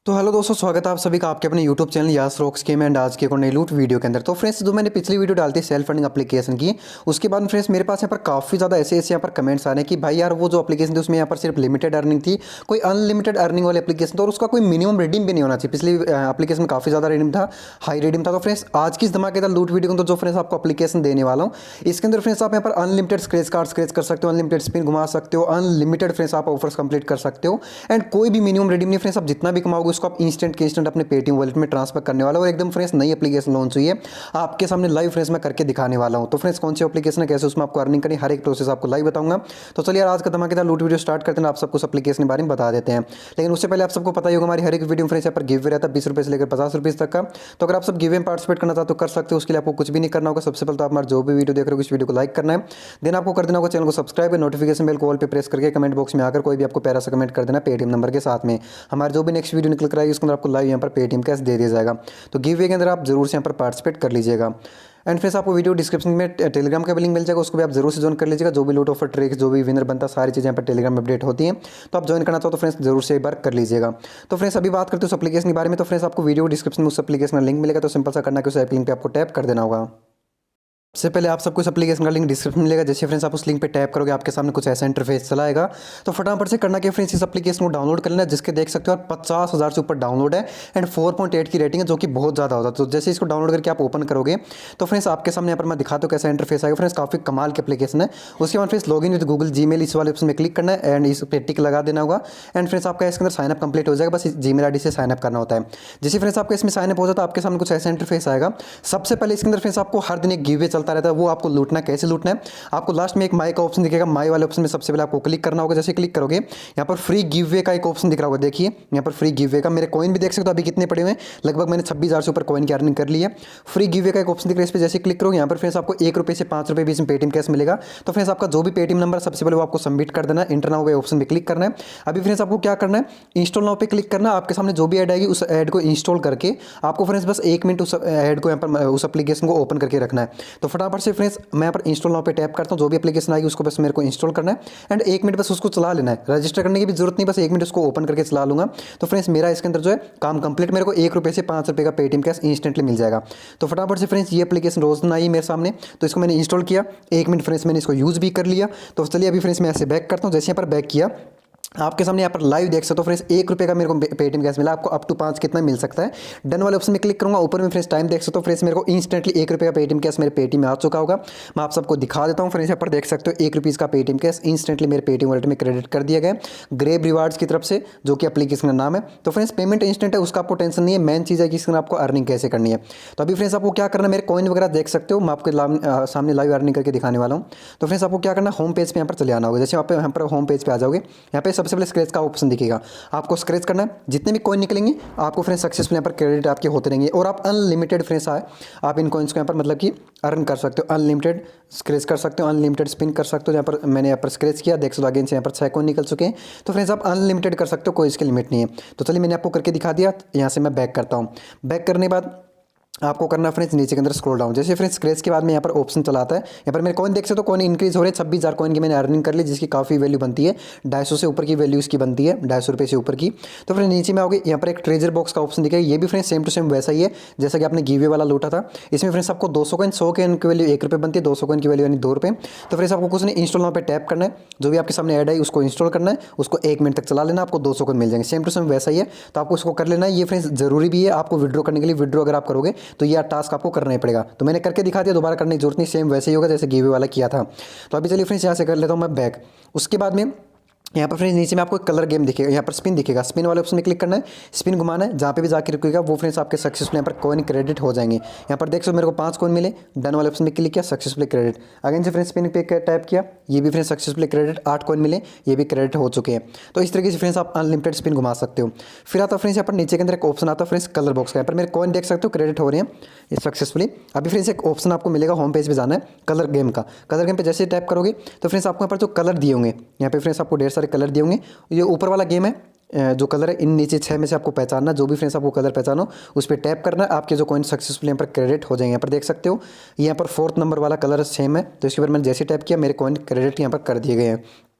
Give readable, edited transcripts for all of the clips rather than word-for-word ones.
तो हेलो दोस्तों, स्वागत है आप सभी का आपके अपने यूट्यूब चैनल यास रॉक्स गेम एंड आज के एक और नई लूट वीडियो के अंदर। तो फ्रेंड्स, जो मैंने पिछली वीडियो डाली थी सेल्फ फंडिंग एप्लीकेशन की, उसके बाद फ्रेंड्स मेरे पास यहाँ पर काफ़ी ज़्यादा ऐसे यहाँ पर कमेंट्स आ रहे हैं कि भाई यार वो जो एप्लीकेशन थी उसमें यहाँ पर सिर्फ लिमिटेड अर्निंग थी, कोई अनलिमिटेड अर्निंग वाली एप्लीकेशन था और उसका कोई मिनिमम रिडीम भी नहीं होना चाहिए। पिछली एप्लीकेशन में काफ़ी ज़्यादा रिडीम था, हाई रिडीम था। तो फ्रेंड्स आज की इस धमाकेदार लूट वीडियो को जो फ्रेंड्स आपको एप्लीकेशन देने वाला हूँ, इसके अंदर फ्रेंड्स आप यहाँ पर अनलिमिटेड स्क्रैच कार्ड स्क्रैच कर सकते हो, अनलिमिटेड स्पिन घुमा सकते हो, अनलिमिटेड फ्रेंड्स आप ऑफर्स कंप्लीट कर सकते हो एंड कोई भी मिनिमम रिडीम नहीं। फ्रेंड्स आप जितना भी कमाओगे उसको आप इंस्टेंट के इंस्टेंट अपने पेटीएम वॉलेट में ट्रांसफर करने वाला हूं और एकदम फ्रेंड्स नई एप्लीकेशन लॉन्च हुई है, आपके सामने लाइव फ्रेंड्स मैं करके दिखाने वाला हूं। तो फ्रेंड्स कौन सी एप्लीकेशन है, कैसे उसमें आपको अर्निंग करनी, हर एक प्रोसेस आपको लाइव बताऊंगा। तो चलिए यार आज का धमाकेदार लूट वीडियो स्टार्ट करते हैं, आप सबको एप्लीकेशन के बारे में बता देते हैं। लेकिन उससे पहले आप सबको पता ही होगा हमारी हर एक वीडियो फ्रेंड्स यहाँ पर गिव रहता है 20 रुपये से लेकर 50 रुपये तक का। तो अगर आप सब गिव में पार्टिसिपेट करना चाहते हो कर सकते हो, उसके लिए आपको कुछ भी नहीं करना होगा। सबसे पहले तो आप हमारे जो भी वीडियो देख रहे हो इस वीडियो को लाइक करना है, देन आपको कर देना होगा चैनल को सब्सक्राइब, नोटिफिकेशन बेल को ऑल पे प्रेस करके कमेंट बॉक्स में आकर कोई भी आपको प्यारा सा कमेंट कर देना पेटीएम नंबर के साथ में। हमारे जो भी नेक्स्ट वीडियो निकल कर आएगी उसके अंदर आपको लाइव यहाँ पर पेटीएम कैश दे दिया जाएगा। तो गिव वे के अंदर आप जरूर से यहाँ पर पार्टिसिपेट कर लीजिएगा। एंड फ्रेंड्स आपको वीडियो डिस्क्रिप्शन में टेलीग्राम का भी लिंक मिल जाएगा, उसको भी आप जरूर से ज्वाइन कर लीजिएगा। जो भी लूट ऑफर ट्रिक्स जो भी विनर बनता है सारी चीज़ें यहाँ पर टेलीग्राम में अपडेट होती हैं, तो आप ज्वाइन करना चाहो तो फ्रेंड्स जरूर से एक बार कर लीजिएगा। तो फ्रेंड्स अभी बात करते हैं उस एप्लीकेशन के बारे में। तो फ्रेंड्स आपको वीडियो डिस्क्रिप्शन में उस एप्लीकेशन का लिंक मिलेगा, तो सिंपल सा करना कि उस ऐप लिंक पे आपको टैप कर देना होगा। सबसे पहले आप सबको इस एप्लीकेशन का लिंक डिस्क्रिप्शन में मिलेगा। जैसे फ्रेंड्स आप उस लिंक पे टैप करोगे आपके सामने कुछ ऐसा इंटरफेस चलाएगा। तो फटाफट से करना कि फ्रेंड्स इस एप्लीकेशन को डाउनलोड कर लेना, जिसके देख सकते हो आप 50,000 से ऊपर डाउनलोड है एंड 4.8 की रेटिंग है, जो कि बहुत ज़्यादा होता है। तो जैसे इसको डाउनलोड करके आप ओपन करोगे तो फ्रेंड्स आपके सामने यहाँ पर मैं दिखाता हूँ कैसा इंटरफेस आएगा। फ्रेंड्स काफ़ी कमाल की एप्लीकेशन है। उसके बाद friends login with Google Gmail इस वाले ऑप्शन में क्लिक करना है एंड इस पे टिक लगा देना होगा एंड फ्रेंड्स आपका इसके अंदर साइनअप कंप्लीट हो जाएगा। बस जीमेल आईडी से साइनअप करना होता है। जैसे फ्रेंड्स आपका इसमें साइनअप हो जाता है आपके सामने कुछ ऐसा इंटरफेस आएगा। सबसे पहले इसके अंदर फ्रेंड्स आपको हर दिन एक गिव चलता रहता है, वो आपको लूटना है। कैसे लूटना है, आपको लास्ट में एक माई का ऑप्शन दिखेगा, माई वाले ऑप्शन में सबसे पहले आपको क्लिक करना होगा। जैसे क्लिक करोगे यहाँ पर फ्री गिव वे का एक ऑप्शन दिख रहा होगा, देखिए यहाँ पर फ्री गिव वे का मेरे कॉइन भी देख सकते हो अभी कितने पड़े हुए हैं। लगभग मैंने 26,000 से ऊपर कॉइन की अर्निंग कर ली है। फ्री गिव वे का एक ऑप्शन दिख रहा है, इस पर जैसे क्लिक करोगे यहाँ पर फ्रेंड्स आपको 1 रुपये से 5 रुपये बीच में पेटीएम कैश मिलेगा। तो फ्रेंड्स आपका जो भी पेटीएम नंबर सबसे पहले वो आपको सबमिट कर देना है, इंटर नाउ ऑप्शन में क्लिक करना है। अभी फ्रेंड्स आपको क्या करना है, इंस्टॉल नाउ पे क्लिक करना है। आपके सामने जो भी ऐड आएगी उस ऐड को इंस्टॉल करके आपको फ्रेंड्स बस 1 मिनट उस ऐड को यहाँ पर उस एप्लीकेशन को ओपन करके रखना है। तो फटाफट से फ्रेंड्स मैं यहाँ पर इंस्टॉल नाउ पे टैप करता हूँ। जो भी एप्लीकेशन आएगी उसको बस मेरे को इंस्टॉल करना है एंड 1 मिनट बस उसको चला लेना है। रजिस्टर करने की भी जरूरत नहीं, बस 1 मिनट उसको ओपन करके चला लूंगा। तो फ्रेंड्स मेरा इसके अंदर जो है काम कंप्लीट, मेरे को 1 रुपये से 5 रुपये का पेटीएम कैश इंस्टेंटली मिल जाएगा। तो फटाफट से फ्रेंड्स ये एप्लीकेशन रोज ना आई मेरे सामने, तो इसको मैंने इंस्टॉल किया। 1 मिनट फ्रेंड्स मैंने इसको यूज़ भी कर लिया। तो चलिए अभी फ्रेंड्स मैं ऐसे बैक करता हूँ। जैसे यहाँ पर बैक किया आपके सामने यहाँ पर लाइव देख सकते हो फ्रेंड्स 1 रुपये का मेरे को पेटीएम कैश मिला। आपको अप टू 5 कितना मिल सकता है, डन वाले ऑप्शन में क्लिक करूंगा। ऊपर में फ्रेंड्स टाइम देख सकते हो फ्रेंड्स मेरे को इंस्टेंटली 1 रुपये का पेटीएम कैश मेरे पेटीएम में आ चुका होगा। मैं आप सबको दिखा देता हूँ। फ्रेंड्स यहाँ पर देख सकते हो 1 रुपीज़ का पेटीएम कैश इंस्टेंटली मेरे पेटीएम वॉलेट में क्रेडिट कर दिया गया ग्रेब रिवार्ड्स की तरफ से, जो कि एप्लीकेशन का नाम है। तो फ्रेंड्स पेमेंट इंस्टेंट है, उसका आपको टेंशन नहीं है। मेन चीज़ है कि इसमें आपको अर्निंग कैसे करनी है। तो अभी फ्रेंड्स आपको क्या करना है, मेरे कॉइन वगैरह देख सकते हो, मैं आपके सामने लाइव अर्निंग करके दिखाने वाला हूँ। तो फ्रेंड्स आपको क्या करना है, होम पेज पे यहाँ पर चले आना होगा। जैसे आप यहाँ पर होम पेज पे आ जाओगे, यहाँ पे सबसे पहले स्क्रैच का ऑप्शन दिखेगा, आपको स्क्रैच करना है। जितने भी कॉइन निकलेंगे आपको फ्रेंड्स सक्सेसफुल यहाँ पर क्रेडिट आपके होते रहेंगे और आप अनलिमिटेड फ्रेंड्स आए आप इन कॉइन्स को यहाँ पर मतलब कि अर्न कर सकते हो। अनलिमिटेड स्क्रैच कर सकते हो, अनलिमिटेड स्पिन कर सकते हो। यहाँ पर मैंने यहाँ पर स्क्रैच किया, देख सकते हो अगेन से यहाँ पर 6 कॉइन निकल चुके हैं। तो फ्रेंड्स आप अनलिमिटेड कर सकते हो, कोई इसकी लिमिट नहीं है। तो चलिए मैंने आपको करके दिखा दिया। यहाँ से मैं बैक करता हूँ। बैक करने के बाद आपको करना फ्रेंड्स नीचे के अंदर स्क्रॉल डाउन। जैसे फ्रेंड्स स्क्रैच के बाद में यहाँ पर ऑप्शन चलाता है, यहाँ पर मेरे कॉइन देख सकते हो कॉइन इंक्रीज हो रहे हैं। 26,000 कॉइन की मैंने अर्निंग कर ली, जिसकी काफ़ी वैल्यू बनती है। 250 से ऊपर की वैल्यू इसकी बनती है, 250 रुपये से ऊपर की। तो फ्रेंड्स नीचे में आओगे यहाँ पर एक ट्रेजर बॉक्स का ऑप्शन दिखेगा। ये भी फ्रेंड्स सेम टू सेम वैसा ही है जैसा कि आपने गिवे वाला लूटा था। इसमें फ्रेंड्स आपको 200 कॉइन, 100 कॉइन की वैल्यू 1 रुपये बनती है, 200 कॉइन की वैल्यू यानी 2 रुपये। तो फ्रेंड्स आपको कुछ नहीं, इंस्टॉल नाउ पे टैप करना है। जो भी आपके सामने ऐड है उसको इंस्टॉल करना है, उसको 1 मिनट तक चला लेना, आपको 200 कॉइन मिल जाएंगे। सेम टू सेम वैसा ही है, तो आपको उसको कर लेना है। ये फ्रेंड्स जरूरी भी है आपको विड्रॉ करने के लिए। विड्रॉ अगर आप करोगे तो ये टास्क आपको करना ही पड़ेगा। तो मैंने करके दिखा दिया, दोबारा करने की जरूरत नहीं, सेम वैसे ही होगा जैसे गिवे वाला किया था। तो अभी चलिए फ्रेंड्स यहाँ से कर लेता हूँ मैं बैक। उसके बाद में यहाँ पर फ्रेंड्स नीचे में आपको कलर गेम दिखेगा, यहाँ पर स्पिन दिखेगा। स्पिन वाले ऑप्शन में क्लिक करना है, स्पिन घुमाना है, जहाँ पे भी जाके रुकेगा वो फ्रेंड्स आपके सक्सेसफुल यहाँ पर कॉइन क्रेडिट हो जाएंगे। यहाँ पर देख सकते मेरे को 5 कॉइन मिले, डन वाले ऑप्शन में क्लिक किया, सक्सेसफुली क्रेडिट। अगेन से फ्रेंड्स स्पिन पे टैप किया, ये भी फ्रेंड्स सक्सेसफुली क्रेडिट। 8 कॉइन मिले, ये भी क्रेडिट हो चुके हैं। तो इस तरीके से फ्रेंड्स आप अनलिमिटेड स्पिन घुमा सकते हो। फिर आता फ्रेंड्स यहाँ पर नीचे के अंदर एक ऑप्शन आता है फ्रेंड्स कलर बॉक्स का। यहाँ पर मेरे कॉइन देख सकते हो क्रेडिट हो रहे हैं ये सक्सेसफुली। अभी फ्रेंड्स एक ऑप्शन आपको मिलेगा, होम पेज पे जाना है, कलर गेम का। कलर गेम पे जैसे टैप करोगे तो फ्रेंड्स आपको यहाँ पर जो कलर दिए होंगे, यहाँ पे फ्रेंड्स आपको ढेर सारे कलर दिए होंगे। ये ऊपर वाला गेम है जो कलर है, इन नीचे 6 में से आपको पहचानना, जो भी फ्रेंड्स आपको कलर पहचानो उस पर टैप करना है। आपके जो कॉइन सक्सेसफुल यहाँ पर क्रेडिट हो जाएंगे। यहाँ पर देख सकते हो यहाँ पर 4th नंबर वाला कलर सेम है, तो इसके ऊपर मैंने जैसे टैप किया मेरे कॉइन क्रेडिट यहाँ पर कर दिए गए हैं।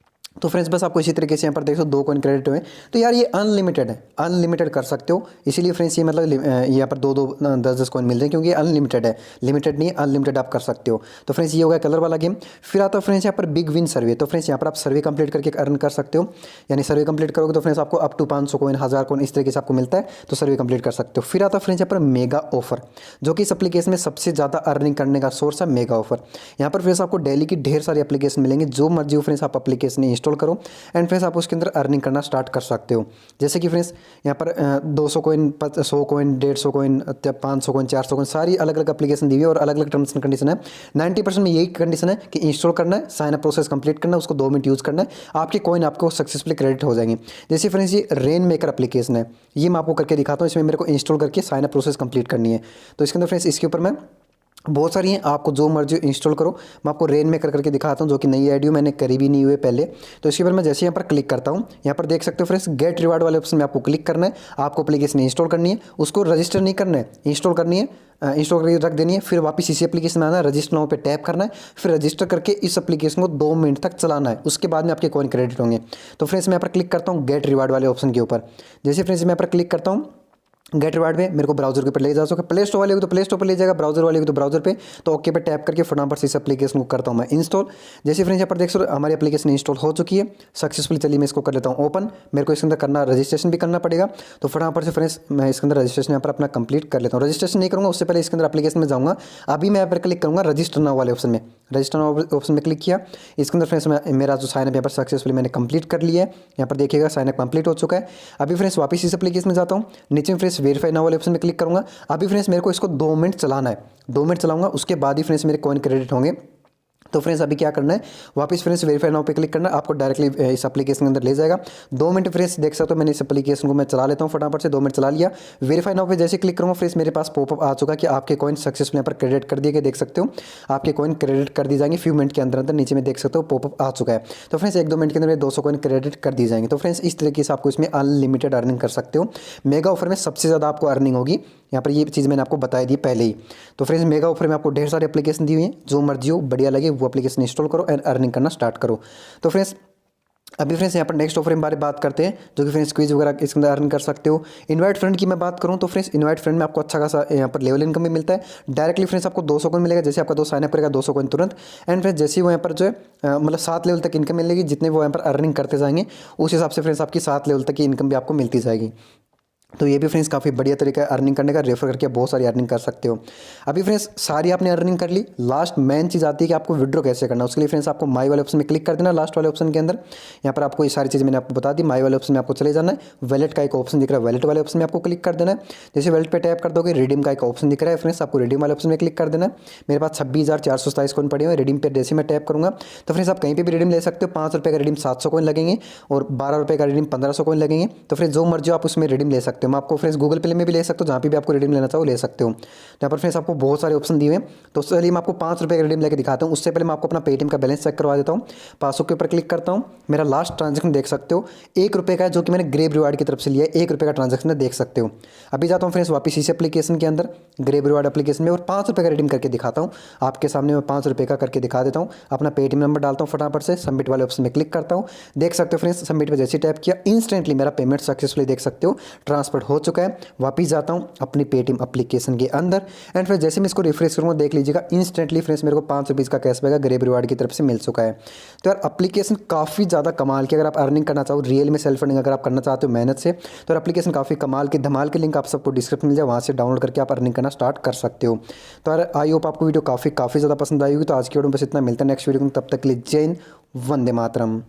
तो फ्रेंड्स बस आपको इसी तरीके से यहाँ पर देख सकते हो 2 कॉइन क्रेडिट हुए। तो यार ये अनलिमिटेड है, अनलिमिटेड कर सकते हो। इसीलिए फ्रेंड्स ये मतलब यहाँ पर 2-2 10-10 कॉइन मिल रहे हैं, क्योंकि ये अनलिमिटेड है, लिमिटेड नहीं है, अनलिमिटेड आप कर सकते हो। तो फ्रेंड्स ये हो गया कलर वाला गेम। फिर आता है फ्रेंड्स यहाँ पर बिग विन सर्वे। तो फ्रेंड्स यहाँ पर आप सर्वे कंप्लीट करके अर्न कर सकते हो, यानी सर्वे कंप्लीट करोगे तो फ्रेंड्स आपको अप टू 500 कॉइन, 1000 कॉइन इस तरीके से आपको मिलता है, तो सर्वे कंप्लीट कर सकते हो। फिर आता है फ्रेंड्स यहाँ पर मेगा ऑफर, जो कि इस एप्लीकेशन में सबसे ज़्यादा अर्निंग करने का सोर्स है मेगा ऑफर। यहाँ पर फ्रेंड्स आपको डेली की ढेर सारी एप्लीकेशन मिलेंगे, जो मर्जी हो फ्रेंड्स आप एप्लीकेशन इंस्टॉल करो एंड फ्रेंड्स आप उसके अंदर अर्निंग करना स्टार्ट कर सकते हो। जैसे कि फ्रेंड्स यहाँ पर 200 coin, 100 coin, 150 coin, 500 coin, 400 coin, सारी अलग अलग एप्लीकेशन दी हुई है और अलग अलग टर्म्स एंड कंडीशन है। 90% में यही कंडीशन है कि इंस्टॉल करना है, साइन अप प्रोसेस कंप्लीट करना है, उसको 2 मिनट यूज़ करना है, आपके कॉइन आपको सक्सेसफुली क्रेडिट हो जाएंगे। जैसे फ्रेंड्स ये रेन मेकर एप्लीकेशन है, ये मैं आपको करके दिखाता हूँ। इसमें मेरे को इंस्टॉल करके साइन अप प्रोसेस कंप्लीट करनी है। तो इसके अंदर फ्रेंड्स इसके ऊपर मैं बहुत सारी हैं, आपको जो मर्जी इंस्टॉल करो। मैं आपको रेन में करके दिखाता हूँ, जो कि नई आईडी मैंने करी भी नहीं हुई पहले। तो इसके ऊपर मैं जैसे यहाँ पर क्लिक करता हूँ, यहाँ पर देख सकते हो फ्रेंड्स गेट रिवार्ड वाले ऑप्शन में आपको क्लिक करना है। आपको एप्लीकेशन इंस्टॉल करनी है, उसको रजिस्टर नहीं करना है, इंस्टॉल करनी है, इंस्टॉल करके रख देनी है। फिर वापस इसी एप्लीकेशन में आना है, रजिस्टर नाउ पे टैप करना है, फिर रजिस्टर करके इस एप्लीकेशन को 2 मिनट तक चलाना है। उसके बाद में आपके कॉइन क्रेडिट होंगे। तो फ्रेंड्स मैं यहाँ पर क्लिक करता हूँ गेट रिवार्ड वाले ऑप्शन के ऊपर। जैसे फ्रेंड्स मैं यहाँ पर क्लिक करता हूँ गेट रिवार्ड में, मेरे को ब्राउजर के ऊपर ले जा सके, प्ले स्टोर वाले को तो प्ले स्टोर पर ले जाएगा, ब्राउजर वाले को तो ब्राउजर पे। तो ओके पे टैप करके फटाफट से इस एप्लीकेशन को करता हूँ मैं इंस्टॉल। जैसे फ्रेंड्स यहाँ पर देख सकते हो हमारी एप्लीकेशन इंस्टॉल हो चुकी है सक्सेसफुली। चलिए मैं इसको कर लेता हूँ ओपन। मेरे को इसके अंदर करना रजिस्ट्रेशन भी करना पड़ेगा, तो फटाफट से फ्रेंड्स मैं इसके अंदर रजिस्ट्रेशन यहाँ पर अपना कंप्लीट कर लेता हूँ। रजिस्ट्रेशन नहीं करूँगा, उससे पहले इसके अंदर एप्लीकेशन में जाऊँगा। अभी मैं यहाँ पर क्लिक करूँगा रजिस्टर नाउ वाले ऑप्शन में, रजिस्टर नाउ ऑप्शन में क्लिक किया। इसके अंदर फ्रेंड्स मेरा जो साइनअप यहाँ पर सक्सेसफुली मैंने कंप्लीट कर लिया है। यहाँ पर देखिएगा साइनअप कंप्लीट हो चुका है। अभी फ्रेंड्स वापस इस एप्लीकेशन में जाता हूँ, नीचे में फ्रेंड्स वेरीफाई नाउ वाले ऑप्शन में क्लिक करूँगा। अभी फ्रेंड्स मेरे को इसको 2 मिनट चलाना है, 2 मिनट चलाऊंगा, उसके बाद ही फ्रेंड्स मेरे कॉइन क्रेडिट होंगे। तो फ्रेंड्स अभी क्या करना है, वापस फ्रेंड्स वेरीफाई नाउ पे क्लिक करना है, आपको डायरेक्टली इस एप्लीकेशन के अंदर ले जाएगा। 2 मिनट फ्रेंड्स देख सकते हो, मैंने इस एप्लीकेशन को मैं चला लेता हूँ फटाफट से, 2 मिनट चला लिया। वेरीफाई नाउ पे जैसे क्लिक करूँगा फ्रेंड्स मेरे पास पॉपअप आ चुका कि आपके कॉइन सक्सेसफुल यहाँ पर क्रेडिट कर दिए गए। देख सकते हो आपके कॉइन क्रेडिट कर दी जाएंगे फ्यू मिनट के अंदर अंदर, नीचे में देख सकते हो पॉपअप आ चुका है। तो फ्रेंड्स 1-2 मिनट के अंदर 200 कॉइन क्रेडिट कर दी जाएंगे। तो फ्रेंड्स इस तरीके से आपको इसमें अनलिमिटेड अर्निंग कर सकते हो। मेगा ऑफर में सबसे ज़्यादा आपको अर्निंग होगी, यहाँ पर ये चीज़ मैंने आपको बताई दी पहले ही। तो फ्रेंड्स मेगा ऑफर में आपको ढेर सारी एप्लीकेशन दी हुई हैं, जो मर्जी हो बढ़िया लगे वो एप्लीकेशन इंस्टॉल करो एंड अर्निंग करना स्टार्ट करो। तो फ्रेंड्स अभी फ्रेंड्स यहाँ पर नेक्स्ट ऑफर के बारे में बात करते हैं, जो कि फ्रेंड्स क्विज वगैरह इसके अंदर अर्न कर सकते हो। इनवाइट फ्रेंड की मैं बात करूँ तो फ्रेंड्स इनवाइट फ्रेंड में आपको अच्छा खासा यहाँ पर लेवल इनकम भी मिलता है। डायरेक्टली फ्रेंड्स आपको 200 कॉइन मिलेगा, जैसे आपका 2 साइनअप करेगा 200 कॉइन तुरंत। एंड फ्रेंड्स जैसे ही वो यहाँ पर जो है मतलब 7 लेवल तक इनकम मिलेगी, जितने वो यहाँ पर अर्निंग करते जाएंगे उस हिसाब से फ्रेंड्स आपकी 7 लेवल तक की इनकम भी आपको मिलती जाएगी। तो ये भी फ्रेंड्स काफ़ी बढ़िया तरीका है अर्निंग करने का, रेफर करके बहुत सारी अर्निंग कर सकते हो। अभी फ्रेंड्स सारी आपने अर्निंग कर ली, लास्ट मेन चीज़ आती है कि आपको विड्रॉ कैसे करना है। उसके लिए फ्रेंड्स आपको माई वाले ऑप्शन में क्लिक कर देना, लास्ट वाले ऑप्शन के अंदर। यहाँ पर आपको ये सारी चीज़ मैंने आपको बता दी। माई वाले ऑप्शन में आपको चले जाना है, वैलेट का एक ऑप्शन दिख रहा है, वैलेट वाले ऑप्शन में आपको क्लिक कर देना है। जैसे वैलेट पे टैप कर दोगे, रिडीम का एक ऑप्शन दिख रहा है फ्रेंड्स, आपको रिडीम वाले ऑप्शन में क्लिक कर देना है। मेरे पास 26,427 कॉइन पड़े हुए, रिडीम पे जैसे मैं टैप करूँगा तो फ्रेंड्स आप कहीं पर भी रिडीम ले सकते हो। 5 रुपये का रिडीम 700 कॉइन लगेंगे और 12 रुपये का रिडीम 1500 कॉइन लगेंगे। तो फ्रेंड्स जो मर्जी आप उसमें रिडीम ले सकते हो। मैं आपको फ्रेंड्स गूगल पे में भी ले सकते हो, जहाँ भी आपको रिडीम लेना चाहो ले सकते हो। यहाँ पर फ्रेंड्स आपको बहुत सारे ऑप्शन दिए हुए हैं। तो चलिए मैं आपको 5 रुपये का रिडीम लेके दिखाता हूँ। उससे पहले मैं आपको अपना पेटीएम का बैलेंस चेक करवा देता हूँ। 500 के ऊपर क्लिक करता हूँ, मेरा लास्ट ट्रांजेक्शन देख सकते हो 1 रुपये का है, जो कि मैंने ग्रेव रिवार्ड की तरफ से लिया है। 1 रुपये का ट्रांजेक्शन देख सकते हो। अभी जाता हूँ फ्रेंड्स वापस इस एप्लीकेशन के अंदर, ग्रेव रिवार्ड एप्लीकेशन में, और 5 रुपये का रिडीम करके दिखाता हूँ आपके सामने। मैं 5 रुपये का करके दिखा देता हूँ। अपना पेटीएम नंबर डालता हूँ, फटाफट से सबमिट वाले ऑप्शन में क्लिक करता हूँ। देख सकते हो फ्रेंड्स सबमिट पर जैसे टैप किया इंस्टेंटली मेरा पेमेंट सक्सेसफुली देख सकते हो ट्रांसफर हो चुका है। वापस जाता हूँ अपनी पेटीएम एप्लीकेशन के अंदर एंड फिर जैसे मैं इसको रिफ्रेश करूँगा देख लीजिएगा इंस्टेंटली फ्रेंड्स मेरे को 5 रुपीज़ का कैशबैक ग्रेव रिवार्ड की तरफ से मिल चुका है। तो यार एप्लीकेशन काफ़ी ज़्यादा कमाल की, अगर आप अर्निंग करना चाहो रियल में सेल्फ अर्निंग अगर आप करना चाहते हो मेहनत से, तो एप्लीकेशन काफ़ी कमाल की धमाल की, लिंक आप सबको डिस्क्रिप्शन मिल जाए, वहाँ से डाउनलोड करके आप अर्निंग करना स्टार्ट कर सकते हो। तो यार आई होप आपको वीडियो काफ़ी ज़्यादा पसंद आई होगी। तो आज की वीडियो में बस इतना, मिलता है नेक्स्ट वीडियो में, तब तक के लिए जय हिंद, वंदे मातरम।